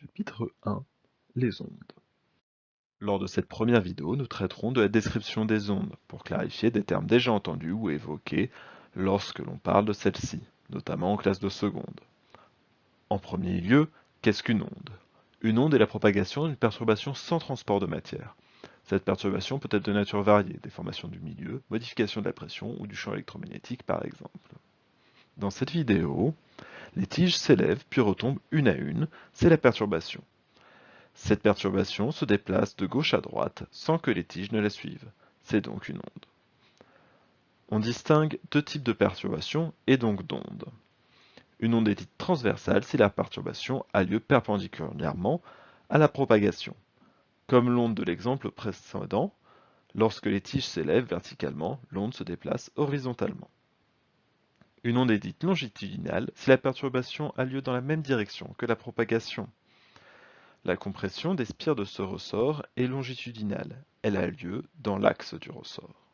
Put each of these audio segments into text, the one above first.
Chapitre 1: Les ondes. Lors de cette première vidéo, nous traiterons de la description des ondes, pour clarifier des termes déjà entendus ou évoqués lorsque l'on parle de celles-ci, notamment en classe de seconde. En premier lieu, qu'est-ce qu'une onde? Une onde est la propagation d'une perturbation sans transport de matière. Cette perturbation peut être de nature variée, déformation du milieu, modification de la pression ou du champ électromagnétique par exemple. Dans cette vidéo, les tiges s'élèvent puis retombent une à une, c'est la perturbation. Cette perturbation se déplace de gauche à droite sans que les tiges ne la suivent. C'est donc une onde. On distingue deux types de perturbations et donc d'ondes. Une onde est dite transversale si la perturbation a lieu perpendiculairement à la propagation. Comme l'onde de l'exemple précédent, lorsque les tiges s'élèvent verticalement, l'onde se déplace horizontalement. Une onde est dite longitudinale si la perturbation a lieu dans la même direction que la propagation. La compression des spires de ce ressort est longitudinale, elle a lieu dans l'axe du ressort.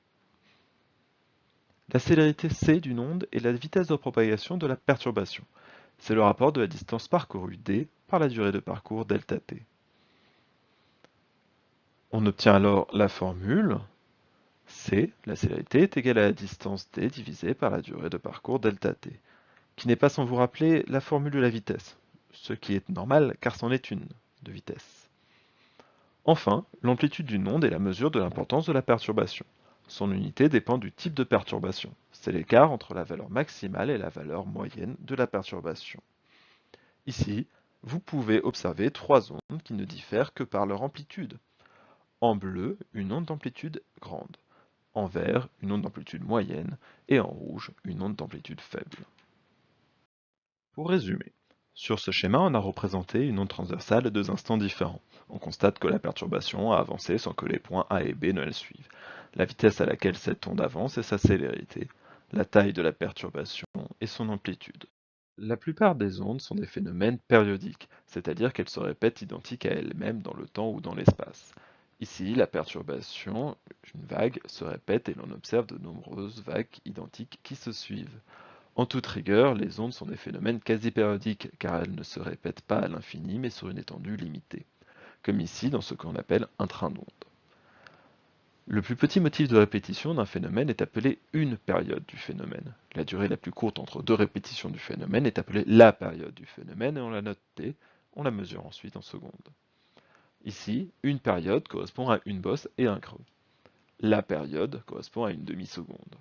La célérité c d'une onde est la vitesse de propagation de la perturbation. C'est le rapport de la distance parcourue d par la durée de parcours delta t. On obtient alors la formule c, la célérité, est égale à la distance d divisée par la durée de parcours delta t, qui n'est pas sans vous rappeler la formule de la vitesse, ce qui est normal car c'en est une, de vitesse. Enfin, l'amplitude d'une onde est la mesure de l'importance de la perturbation. Son unité dépend du type de perturbation. C'est l'écart entre la valeur maximale et la valeur moyenne de la perturbation. Ici, vous pouvez observer trois ondes qui ne diffèrent que par leur amplitude. En bleu, une onde d'amplitude grande. En vert, une onde d'amplitude moyenne. Et en rouge, une onde d'amplitude faible. Pour résumer, sur ce schéma, on a représenté une onde transversale à deux instants différents. On constate que la perturbation a avancé sans que les points A et B ne la suivent. La vitesse à laquelle cette onde avance et sa célérité, la taille de la perturbation et son amplitude. La plupart des ondes sont des phénomènes périodiques, c'est-à-dire qu'elles se répètent identiques à elles-mêmes dans le temps ou dans l'espace. Ici, la perturbation, une vague, se répète et l'on observe de nombreuses vagues identiques qui se suivent. En toute rigueur, les ondes sont des phénomènes quasi-périodiques, car elles ne se répètent pas à l'infini, mais sur une étendue limitée, comme ici dans ce qu'on appelle un train d'onde. Le plus petit motif de répétition d'un phénomène est appelé une période du phénomène. La durée la plus courte entre deux répétitions du phénomène est appelée la période du phénomène, et on la note t, on la mesure ensuite en secondes. Ici, une période correspond à une bosse et un creux. La période correspond à une demi-seconde.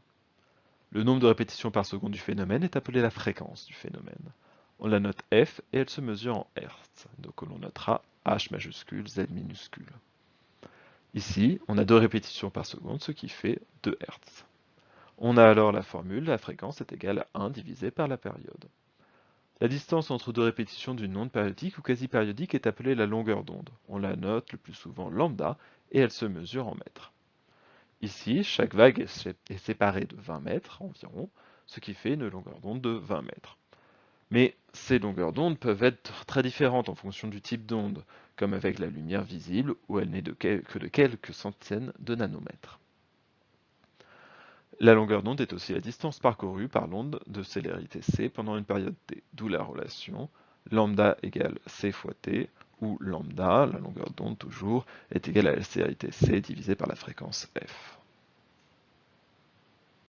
Le nombre de répétitions par seconde du phénomène est appelé la fréquence du phénomène. On la note f et elle se mesure en Hz, donc l'on notera h majuscule, z minuscule. Ici, on a 2 répétitions par seconde, ce qui fait 2 Hz. On a alors la formule, la fréquence est égale à 1 divisé par la période. La distance entre deux répétitions d'une onde périodique ou quasi-périodique est appelée la longueur d'onde. On la note le plus souvent lambda et elle se mesure en mètres. Ici, chaque vague est séparée de 20 mètres environ, ce qui fait une longueur d'onde de 20 mètres. Mais ces longueurs d'onde peuvent être très différentes en fonction du type d'onde, comme avec la lumière visible où elle n'est que de quelques centaines de nanomètres. La longueur d'onde est aussi la distance parcourue par l'onde de célérité c pendant une période t, d'où la relation lambda égale c fois t, où lambda, la longueur d'onde toujours, est égale à la célérité c divisée par la fréquence f.